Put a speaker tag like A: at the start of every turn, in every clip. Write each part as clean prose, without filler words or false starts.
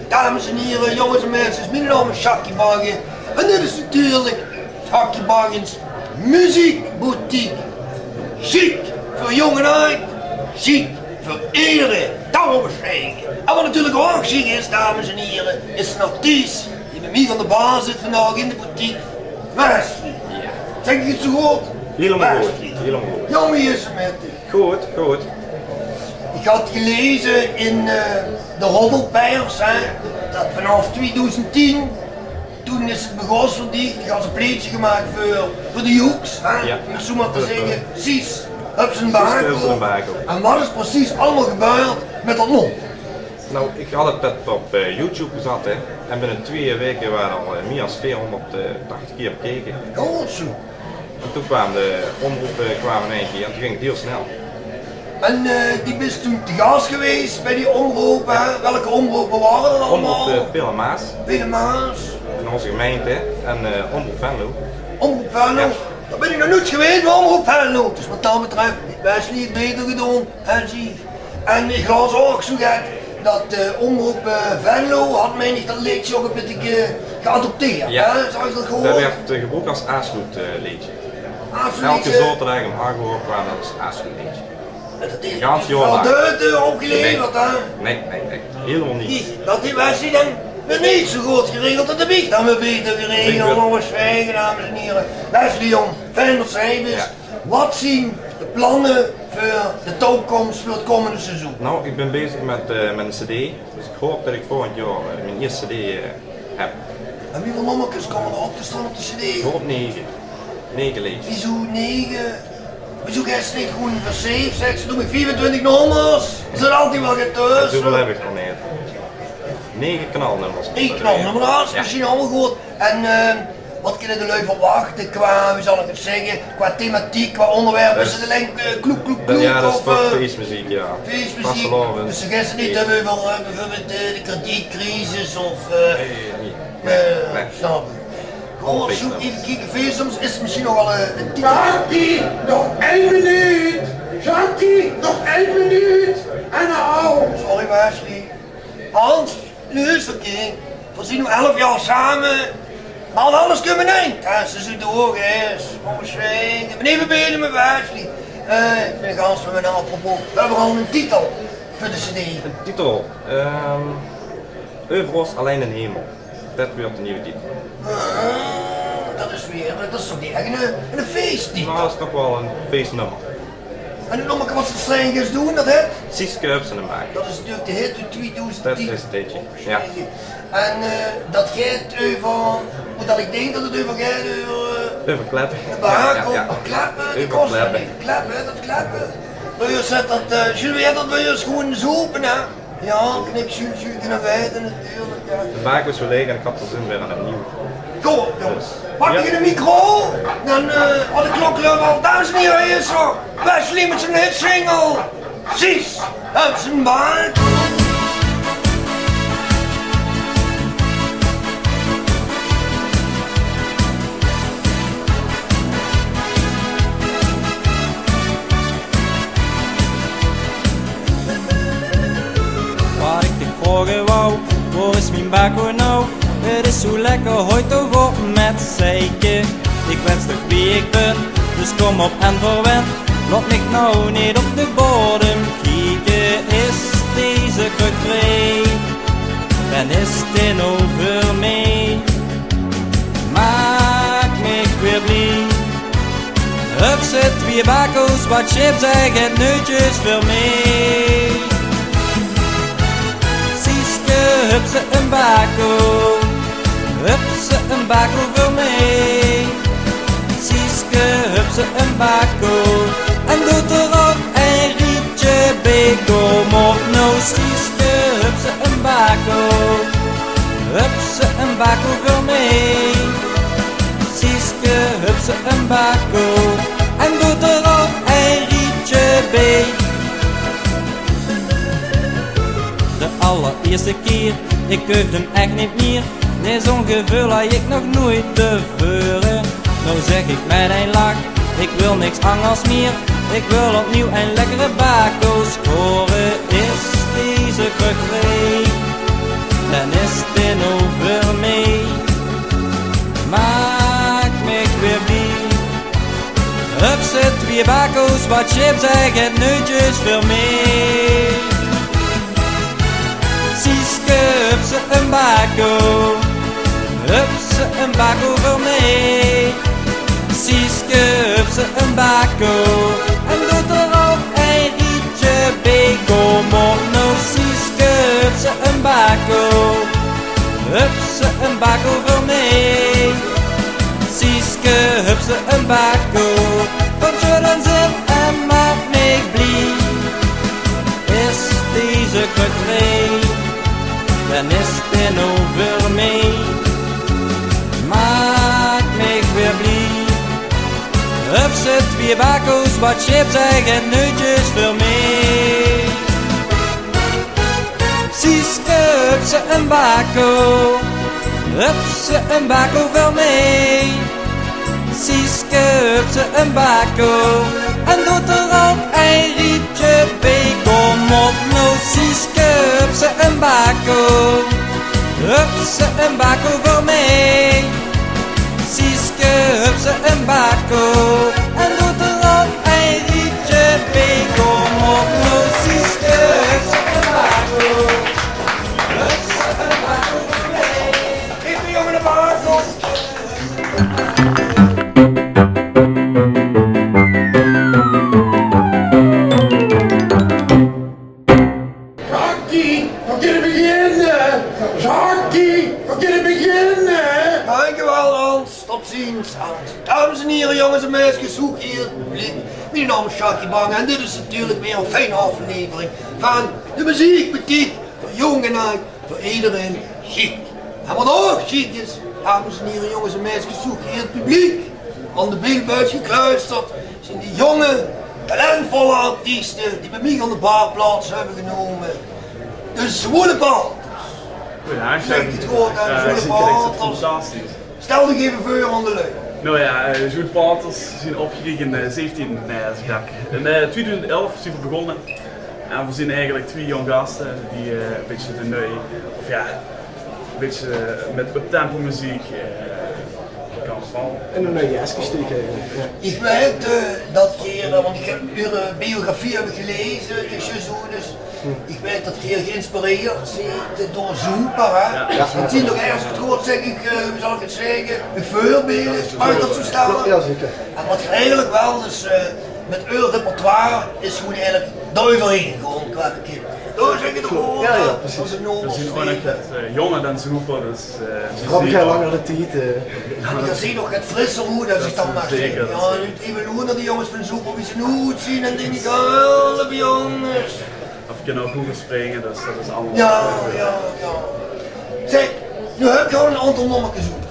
A: Dames en heren, jongens en meisjes, mijn naam is Jackie Bargen en dit is natuurlijk Jackie Bargens muziekboutique. Chic voor jong en oud, chic voor iedereen, dat wil ik zeggen. En wat natuurlijk ook chic is, dames en heren, is een artiest die bij mij van de baan zit vandaag in de boutique. Wesley. Ja. Zeg ik het zo goed?
B: Helemaal goed. Helemaal goed.
A: Ja, wie is er met u?
B: Goed, goed.
A: Ik had gelezen in de Roddelpijers dat vanaf 2010, toen is het begonnen die had een pleetje gemaakt voor de Hoeks.
B: Ja.
A: Om zo maar te zeggen, Cies, op zijn bakel. En wat is precies allemaal gebeurd met dat mond?
B: Nou, ik had het op YouTube gezet hè. En binnen 2 weken waren al meer dan 480 keer bekeken.
A: Oh, zo.
B: En toen kwamen de omroepen in één keer en toen ging het heel snel.
A: En die bent toen te gast geweest bij die omroepen. Welke omroepen waren er allemaal?
B: Omroep Peel en Maas.
A: Peel en Maas.
B: In onze gemeente en Omroep Venlo.
A: Omroep Venlo? Ja. Daar ben ik nog nooit geweest bij Omroep Venlo. Dus wat dat betreft, Wesley het beter gedaan en zie. En ik las ook zo gek dat Omroep Venlo had mij niet dat liedje ook een beetje geadopteerd.
B: Ja.
A: Zou je dat gehoord?
B: Dat werd gebruikt als aansluitliedje. Elke zaterdag om 8 uur kwam dat als aansluitliedje.
A: Dat is
B: Gans jaar
A: wel
B: lang.
A: de opgeleverd, hè?
B: Nee, helemaal niet.
A: Dat die Wesley dan weer niet zo goed geregeld, dat heb ik dan weer beter geregeld. Jongens, zwijgen, dames en heren. Wesley jong, fijn dat zij is.
B: Ja.
A: Wat zien de plannen voor de toekomst voor het komende seizoen?
B: Nou, ik ben bezig met een cd, dus ik hoop dat ik volgend jaar mijn eerste cd heb.
A: En hoeveel nummertjes komen er op te staan op de cd?
B: Ik hoop 9. 9 liedjes.
A: Wieso 9? Wieso ga je niet gewoon voor 7? Zeg, ze doen met 24 nummers. Er zijn altijd wel getuigen.
B: Zoveel heb ik nog niet. 9 knalnummers.
A: 9 knalnummers, misschien allemaal goed. En wat kunnen de lui verwachten qua, hoe zal ik het zeggen, qua thematiek, qua onderwerpen? Is het alleen kloek, kloek, kloek?
B: Ja, dat is
A: of
B: toch feestmuziek, ja.
A: Feestmuziek. Dus ze gaan ze niet hebben van bijvoorbeeld de kredietcrisis of...
B: Nee.
A: Snap ik. Gewoon zoek even kijken, feestums is het misschien nog wel een titel.
C: Jackie, nog 1 minuut! Jackie, nog 1 minuut! En nou!
A: Sorry Wesley. Hans, luister kind. We zien nu 11 jaar samen. Maar alles kunnen we niet. Ja, ze zitten hoog eens. Ik ben even bezig met Wesley. Ik ben gans van mijn apropos. We hebben al een titel voor de cd.
B: Een titel. Overal alleen in de hemel. Dat wordt de nieuwe titel.
A: Dat is toch niet echt een feesttitel?
B: Nou, dat is toch wel een feestnummer.
A: En het nummer wat ze strengers doen, dat hè?
B: Siske Ups en een Maak.
A: Dat is natuurlijk de hit uit 2010.
B: Dat is het liedje, ja.
A: En dat gaat over, hoe dat ik denk dat het over gaat,
B: Over kleppen.
A: de bakel,
B: Ja.
A: klappen, die
B: Over
A: kosten
B: kleppen.
A: niet. Klappen, dat klappen. Wil je zet dat, Jules dat wil je gewoon zoeken hè? Ja, knik Jules naar wijden natuurlijk, ja.
B: De Maak was verlegen en ik had er zin weer aan opnieuw.
A: Kom jongens, pak je de micro, dan had de klok al, dames en heren, hier is zo, Wesley met zijn hitsingle, Cies, op zijn baard.
D: Waar ik te vragen wou, waar is mijn bako nou? Het is zo lekker, hoort toch op met zeiken. Ik wens toch wie ik ben, dus kom op en verwen. Laat mij nou niet op de bodem kijken. Is deze kruik vrij? En is dit over mij? Maak mij weer blij. Hup zit 2 bako's, wat chips en het neutjes voor mij. Sieske, hup ze een bako. Hup ze een bako voor mij. ze een bako. En doet erop een rietje bij. Kom op nou Sieske, hup ze een bako. Hup ze een bako voor mij. Sieske, hup ze een bako. En doet erop een rietje bij. De allereerste keer, ik keufde hem echt niet meer. Nee, zo'n gevoel had ik nog nooit tevoren. Nou zeg ik met een lach, ik wil niks anders meer. Ik wil opnieuw een lekkere bako scoren. Is deze kruk vrij, dan is dit over mij. Maak me weer blij. Hup zit weer bako's, wat chips en het neutjes voor mij. Sieske, hup ze een bako. Hup ze een bako voor mij. Sieske, hup ze een bako. En doet erop een rietje bij. Kom op nou Sieske, hup ze een bako. Hup ze een bako voor mij. Sieske, hup ze een bako. Komt je dan zin en maak me blij. Is deze kruk vrij, dan is het over mij. Maak me weer blij. Hup zit weer bako's, wat chips en neutjes voor mij. Sieske, hup ze een bako. Hup ze een bako voor mij. Sieske, hup ze een bako. En doet erop een rietje bij. Kom op nou Sieske, hup ze een bako. Hup ze een bako voor mij. Sieske, hup ze een bako. En doet erop een rietje bij. Kom op nou Sieske, hup ze een bako. Hup ze een bako voor mij.
A: Geef de jongen een bako.
C: Jackie, we kunnen beginnen. Jackie, we kunnen beginnen.
A: Dankjewel Hans, tot ziens Hans. Dames en heren, jongens en meisjes, hoe hier het publiek. Mijn naam is Jackie Bang en dit is natuurlijk weer een fijne aflevering van de muziekboutique voor jong en oud, voor iedereen chic. En wat ook chic is, dames en heren, jongens en meisjes, hoe hier het publiek. Aan de beeldbuis gekluisterd zijn die jonge, talentvolle artiesten die bij mij aan de baarplaats hebben genomen. De Zwoele Band.
E: Ja,
A: Zeg je het goed aan de Zwoele Band?
E: fantastisch.
A: Stel je even voor aan de leuk.
E: Nou ja, Zoet Paters zijn opgericht in 17 in 2011 zijn we begonnen. En we zijn eigenlijk twee jonge gasten die een beetje de neu, of ja, een beetje met tempo muziek carnaval.
F: En een nieuwe jasje steken eigenlijk. Ja.
A: Ik weet dat je, want ik heb uw biografie hebben gelezen, dus ik weet dat je geïnspireerd bent door Zoeper, hè? Het zien toch ergens het goed, zeg ik, hoe zal ik het zeggen, een voorbeeld, mag ik dat zo stellen?
F: Ja, zeker.
A: En wat je eigenlijk wel, dus met uw repertoire, is gewoon eigenlijk duiverheen gewoon qua bekend. Daar zeg je toch gewoon,
F: Ja, ja, precies.
A: dat is een
E: We
A: normaal
E: zijn ook nog jonger dan Zoeper, dus
F: Grappig, jij langer de tijd.
A: En je ziet nog het frisse hoe dat zich dan maar zegt.
E: zeker.
A: Ja, even hoe naar die jongens van Zoeper, wie ze nu zien en denk ik, help jongens.
E: of je kan ook goed springen, dus dat is allemaal.
A: Ja. Zeg, nu heb je al een aantal nummertjes zoeken.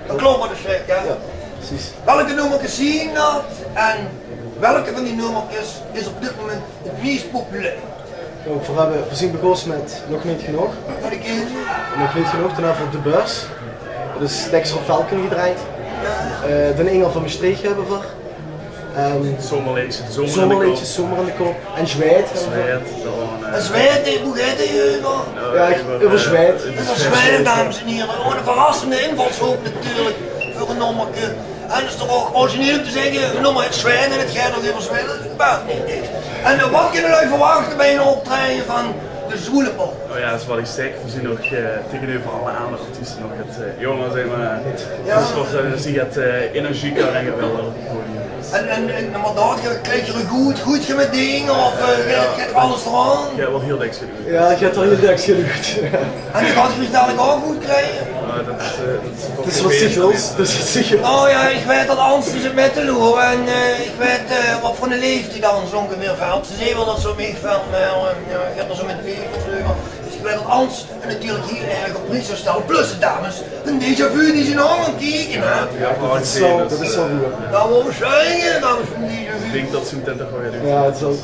A: Dat klopt wat ik zeg, hè?
F: Ja, precies.
A: Welke nummertjes zie je dat en welke van die nummertjes is op dit moment het meest populair?
F: Nou, we zijn begonnen met Nog Niet Genoeg.
A: Wat ik in?
F: Nog Niet Genoeg, daarna voor De Beurs. Dus tekst op Velken gedraaid. De Engel van Maastricht hebben we.
E: Zomerliedje,
F: Zomerliedjes, Zomer in de Kop. En Zwijt hebben we.
A: En Zwijt, hoe gaat het jullie?
F: Ja, over Zwijt.
A: Dat is Zwijt, dames en heren. Gewoon een verrassende invalshoek natuurlijk voor een nummertje. En het is toch ook origineel om te zeggen, een nummer het Zwijt en het gaat nog even Zwijt. Dat gebeurt niet. En wat kunnen jullie verwachten bij een optreden van de Zwoele Band?
E: Nou ja, dat is wat ik zeg. We zien nog tegenover alle andere artiesten nog het jongen zijn dus die het energie kan brengen wel op het podium.
A: En maar daar krijg je een goed met dingen of gaat alles eraan?
E: Ja, wel heel dik genoeg.
F: Ja, ik heb al heel dik gelucht.
A: En je gaat het dadelijk ook goed krijgen?
E: maar dat is
F: Het is wat sigils, dus het sigils.
A: Oh ja, ik weet dat Ans zit met de loer en ik weet wat voor een leeftijd dan zo ongeveer valt. Ze zei wel dat zo meevalt, maar ik heb er zo met de leven. Dus ik weet dat Ans natuurlijk hier erg op prijs zou stellen. Plus de dames, een déjà vu die ze nog aan het kijken.
F: Dat is zo goed.
A: Dat wil zeggen, dames van déjà vu.
E: Ik denk dat ze hem tentig gaan doen.
F: Ja, het is ook.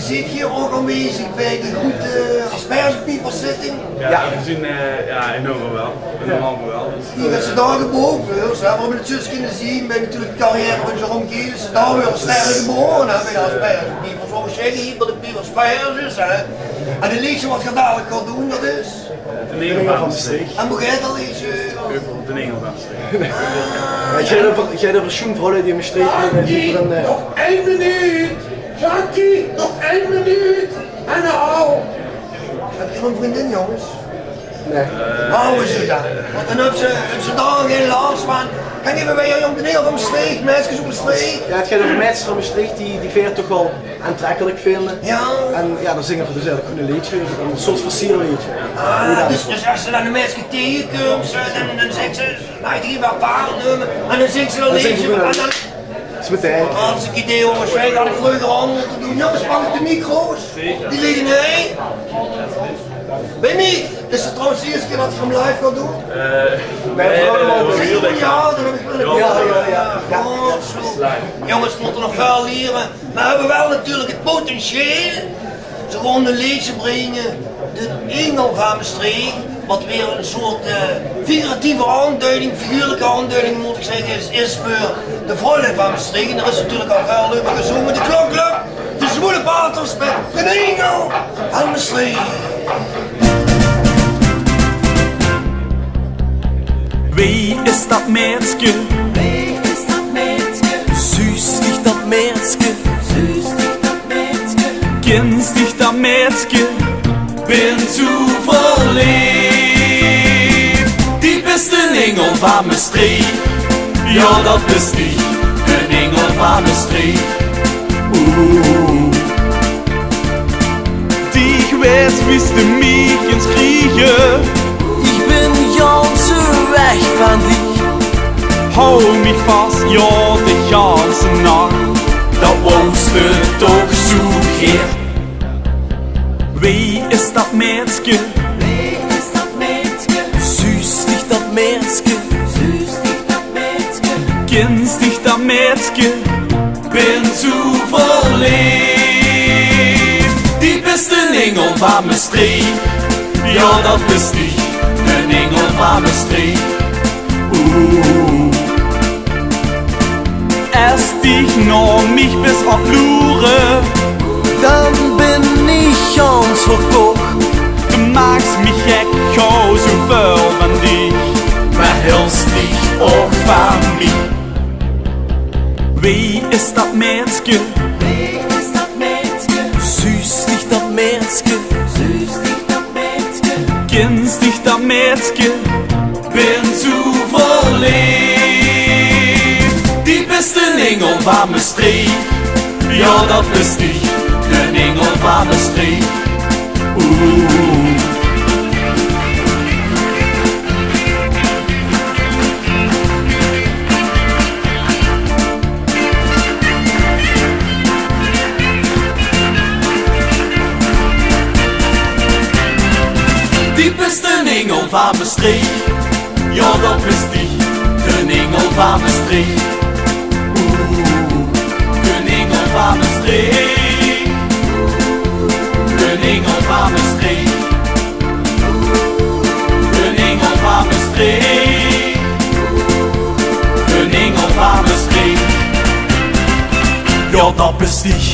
A: Zit hier ook aanwezig bij de goede aspergepiepers zitting?
E: Ja, we zien enorm wel. Enorm wel.
A: Hier is ze daar geboren, dus we hebben het zus kunnen zien bij natuurlijk de carrière van Jerome Kiel, ze daar weer sterren geboren hè, bij de aspergepiepers. Wat we zeggen hier bij de pieperspergers hè. En de leesje wat je dadelijk gaat doen, dat is?
E: De Engel van de streek.
A: En moet jij dat lezen?
E: De Engel van de streek.
F: Jij hebt verschillende rollen die me strepen die voor een...
C: Nog 1 minuut! Jackie, nog 1 minuut! En nou!
A: Heb je een vriendin jongens?
F: Nee.
A: Houden ze dat? Want dan heb ze daar geen last van. Kan je bij jou jong de heel van Maastricht, meisjes op Maastricht?
F: Ja, het gaat over meisjes van Maastricht die veer toch wel aantrekkelijk vinden.
A: Ja.
F: En ja, dan zingen we dus eigenlijk een liedje, een soort versierliedje.
A: Dus als ze dan een meisje tegenkomt, dan zegt ze, maak hier wat paarden en dan zingt ze een liedje.
F: Dat is meteen.
A: Hartstikke idee jongens, wij gaan de vleuger handel te doen. Jongens, pak de micro's. Die liggen heen. Weet niet, is het trouwens de eerste keer dat je hem live gaat doen? Ja, dat heb ik wel. Ja. Goed zo. Jongens, we moeten nog veel leren. Maar we hebben wel natuurlijk het potentieel. Ze gewoon een liedje brengen. De Engel van Maastricht. Wat weer een soort figuratieve aanduiding, figuurlijke aanduiding moet ik zeggen, is voor de Vrolijk van Maastricht. En er is natuurlijk al veel over gezongen. De Klokclub, de Zwoele Paters met de Engel van Maastricht.
G: Wie is dat meisje?
H: Wie is dat meisje?
G: Süß dich dat meisje?
H: Süß dich dat meisje?
G: Kennst dich dat meisje? Bin zu verliebt. Die bist een Engel van Maastricht. Ja, dat bist die, een Engel van Maastricht. Die weiß, wie's du mich ins kriegen.
H: Ich bin ganz weg von dich.
G: Hou mich fast, ja, die ganze Nacht. Dat woonst du doch so her. Wie ist dat meisje?
H: Wie is dat meisje?
G: Süß dich dat meisje?
H: Süß dich dat meisje?
G: Kennst dich dat meisje? Bin zu verliebt. Die bist een Engel van Maastricht. Ja, dat bist die, een Engel van Maastricht. Erst dich noch mich bis ablure,
H: Dan bin ich ganz verkocht.
G: du magst mich echt so veel van dich, maar hältst dich auch van mich. Wie ist dat meisje?
H: Wie is dat meisje?
G: Süß dich dat meisje?
H: Süß dich dat meisje?
G: Kennst dich dat meisje? Bin zu verliebt. Die bist een Engel van Maastricht. Ja, dat bist die, een Engel van Maastricht. Die bist een Engel van Maastricht. Ja, dat bist die, een Engel van Maastricht. Een Engel van Maastricht. Een Engel van Maastricht. Een Engel van Maastricht. Een Engel van Maastricht. Ja, dat bist die.